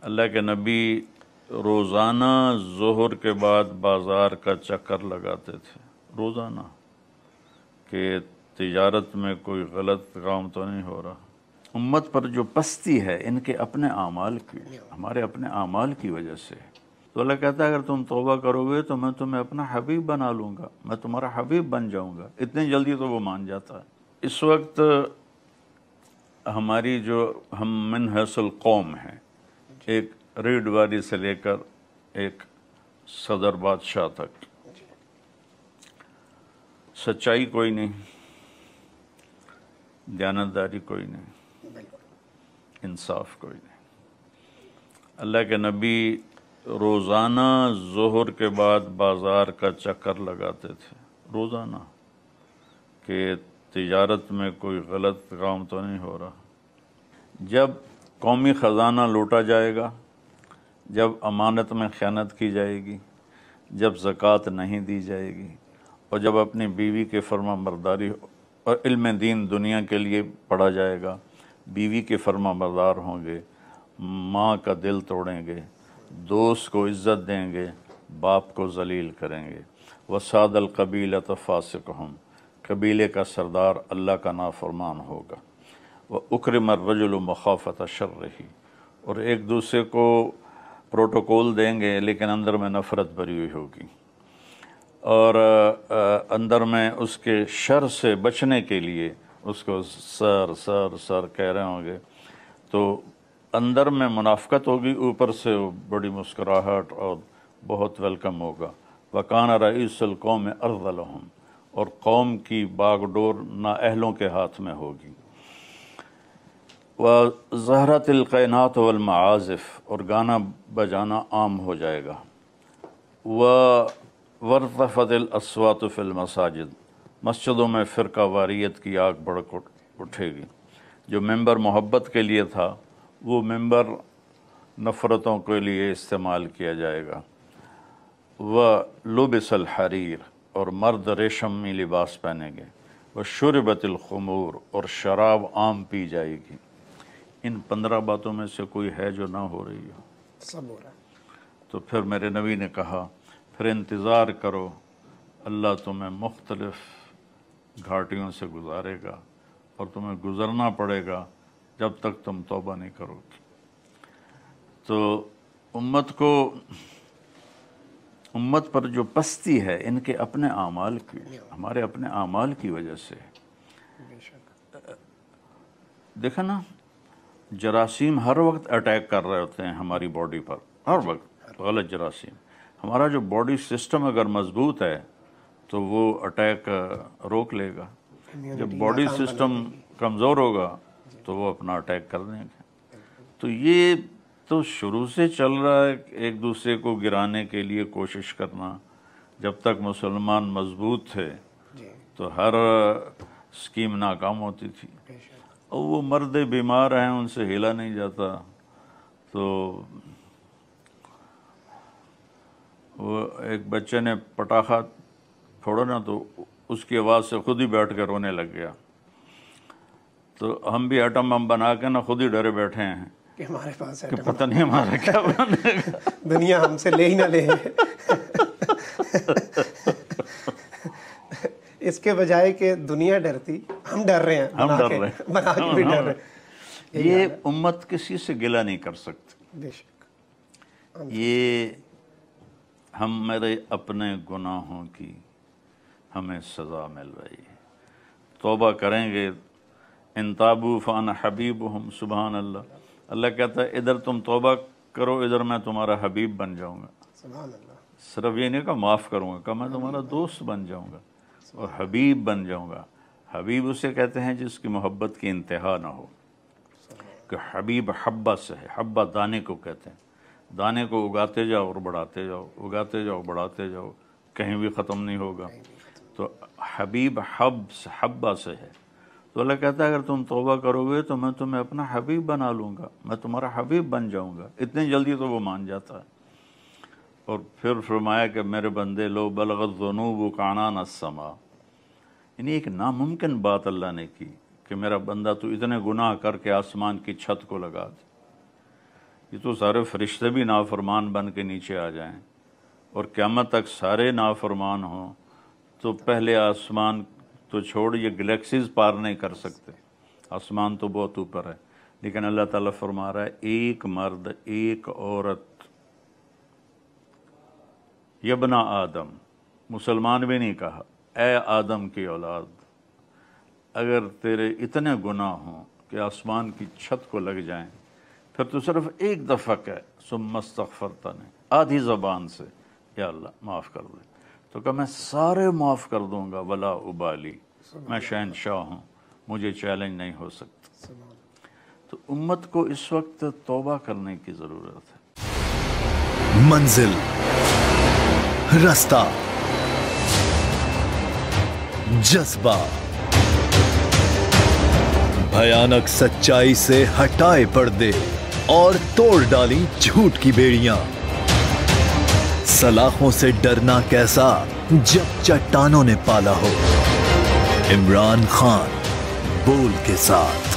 اللہ کے نبی روزانہ ظہر کے بعد بازار کا چکر لگاتے تھے، روزانہ، کہ تجارت میں کوئی غلط کام تو نہیں ہو رہا۔ امت پر جو پستی ہے ان کے اپنے اعمال کی، ہمارے اپنے اعمال کی وجہ سے۔ تو اللہ کہتا ہے اگر تم توبہ کرو گے تو میں تمہیں اپنا حبیب بنا لوں گا، میں تمہارا حبیب بن جاؤں گا۔ اتنی جلدی تو وہ مان جاتا ہے۔ اس وقت ہماری جو ہم من حیث القوم ہیں، ایک ریڈ واری سے لے کر ایک صدر بادشاہ تک، سچائی کوئی نہیں، دیانتداری کوئی نہیں، انصاف کوئی نہیں۔ اللہ کے نبی روزانہ ظہر کے بعد بازار کا چکر لگاتے تھے، روزانہ، کہ تجارت میں کوئی غلط کام تو نہیں ہو رہا۔ جب قومی خزانہ لوٹا جائے گا، جب امانت میں خیانت کی جائے گی، جب زکوٰۃ نہیں دی جائے گی، اور جب اپنی بیوی کے فرما برداری اور علم دین دنیا کے لیے پڑھا جائے گا، بیوی کے فرما بردار ہوں گے، ماں کا دل توڑیں گے، دوست کو عزت دیں گے، باپ کو ذلیل کریں گے۔ وَسَادَ الْقَبِيلَةَ فَاسِقُهُمْ، قبیلے کا سردار اللہ کا نافرمان ہوگا۔ وَأُكْرِمَ الرَّجُلُ مَخَافَةَ شَرِّهِ، اور ایک دوسرے کو پروٹوکول دیں گے لیکن اندر میں نفرت بھری ہوئی ہوگی، اور اندر میں اس کے شر سے بچنے کے لیے اس کو سر سر سر کہہ رہے ہوں گے، تو اندر میں منافقت ہوگی، اوپر سے بڑی مسکراہٹ اور بہت ویلکم ہوگا۔ وَكَانَ رَئِيسُ الْقَوْمِ أَرْذَلَهُمْ، اور قوم کی باغ ڈور نااہلوں کے ہاتھ میں ہوگی۔ وَظَهَرَتِ الْقَيْنَاتُ وَالْمَعَازِفُ، اور گانا بجانا عام ہو جائے گا۔ وَارْتَفَعَتِ الْأَصْوَاتُ فِي الْمَسَاجِدِ، مسجدوں میں فرقہ واریت کی آگ بھڑک اٹھے گی۔ جو ممبر محبت کے لیے تھا وہ ممبر نفرتوں کے لیے استعمال کیا جائے گا۔ وَلُبِسَ الْحَرِيرُ، اور مرد ریشمی لباس پہنیں گے۔ وَشُرِبَتِ الْخُمُورُ، اور شراب عام پی جائے گی۔ ان 15 باتوں میں سے کوئی ہے جو نہ ہو رہی ہو؟ سب ہو رہا ہے۔ تو پھر میرے نبی نے کہا پھر انتظار کرو، اللہ تمہیں مختلف گھاٹیوں سے گزارے گا اور تمہیں گزرنا پڑے گا جب تک تم توبہ نہیں کرو گے۔ تو امت پر جو پستی ہے ان کے اپنے اعمال کی، ہمارے اپنے اعمال کی وجہ سے۔ دیکھا نا، جراثیم ہر وقت اٹیک کر رہے ہوتے ہیں ہماری باڈی پر، ہر وقت غلط جراثیم۔ ہمارا جو باڈی سسٹم اگر مضبوط ہے تو وہ اٹیک روک لے گا، جب باڈی سسٹم کمزور ہوگا تو وہ اپنا اٹیک کر دیں گے۔ تو یہ تو شروع سے چل رہا ہے، ایک دوسرے کو گرانے کے لیے کوشش کرنا۔ جب تک مسلمان مضبوط تھے تو ہر اسکیم ناکام ہوتی تھی، اور وہ مرد بیمار ہیں، ان سے ہلا نہیں جاتا، تو وہ ایک بچے نے پٹاخہ پھوڑا نا تو اس کی آواز سے خود ہی بیٹھ کے رونے لگ گیا۔ تو ہم بھی ایٹم بم بنا کے نا خود ہی ڈرے بیٹھے ہیں کہ ہمارے پاس کہ پتہ نہیں ہمارا کیا بنے گا، دنیا ہم سے لے ہی نہ لے۔ اس کے بجائے کہ دنیا ڈرتی، ہم ڈر رہے ہیں، ہم ڈر رہے ہیں، بنا کے بھی ڈر رہے ہیں۔ یہ امت کسی سے گلہ نہیں کر سکتی۔ بے شک، یہ ہمارے اپنے گناہوں کی ہمیں سزا مل رہی ہے۔ توبہ کریں گے، ان تابوا فانا حبیبہم، سبحان اللہ۔ اللہ کہتا ہے ادھر تم توبہ کرو، ادھر میں تمہارا حبیب بن جاؤں گا۔ سبحان اللہ۔ صرف یہ نہیں کہ معاف کروں گا، کہ میں تمہارا دوست بن جاؤں گا اور حبیب بن جاؤں گا۔ حبیب اسے کہتے ہیں جس کی محبت کی انتہا نہ ہو، کہ حبیب حبہ سے ہے، حبہ دانے کو کہتے ہیں۔ دانے کو اگاتے جاؤ اور بڑھاتے جاؤ، اگاتے جاؤ بڑھاتے جاؤ، کہیں بھی ختم نہیں ہوگا۔ تو حبیب حبہ سے ہے۔ تو اللہ کہتا ہے اگر تم توبہ کرو گے تو میں تمہیں اپنا حبیب بنا لوں گا، میں تمہارا حبیب بن جاؤں گا۔ اتنی جلدی تو وہ مان جاتا ہے۔ اور پھر فرمایا کہ میرے بندے لو بلغت الذنوب عنان السماء، یعنی ایک ناممکن بات اللہ نے کی کہ میرا بندہ تو اتنے گناہ کر کے آسمان کی چھت کو لگا دے۔ یہ تو سارے فرشتے بھی نافرمان بن کے نیچے آ جائیں اور قیامت تک سارے نافرمان ہوں تو پہلے آسمان تو چھوڑ، یہ گلیکسیز پار نہیں کر سکتے، آسمان تو بہت اوپر ہے، لیکن اللہ تعالیٰ فرما رہا ہے ایک مرد ایک عورت، یبنا آدم، مسلمان بھی نہیں کہا، اے آدم کی اولاد، اگر تیرے اتنے گناہ ہوں کہ آسمان کی چھت کو لگ جائیں، پھر تو صرف ایک دفعہ کہ ثم استغفرتنی، آدھی زبان سے یا اللہ معاف کر دے، تو کہ میں سارے معاف کر دوں گا، ولا ابالی، میں شہنشاہ ہوں، مجھے چیلنج نہیں ہو سکتا۔ تو امت کو اس وقت توبہ کرنے کی ضرورت ہے۔ منزل، رستہ، جذبہ، بھیانک سچائی سے ہٹائے پردے اور توڑ ڈالی جھوٹ کی بیڑیاں۔ سلاخوں سے ڈرنا کیسا جب چٹانوں نے پالا ہو۔ عمران خان بول کے ساتھ،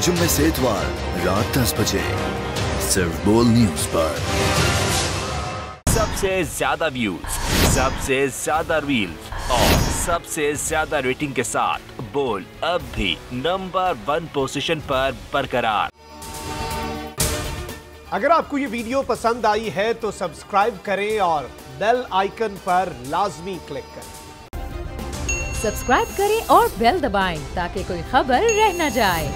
جمعے سے اتوار رات 10 بجے صرف بول نیوز پر۔ سب سے زیادہ ویوز، سب سے زیادہ ریلز اور سب سے زیادہ ریٹنگ کے ساتھ بول اب بھی نمبر 1 پوزیشن پر برقرار۔ اگر آپ کو یہ ویڈیو پسند آئی ہے تو سبسکرائب کریں اور بیل آئیکن پر لازمی کلک کریں۔ سبسکرائب کریں اور بیل دبائیں تاکہ کوئی خبر رہ نہ جائے۔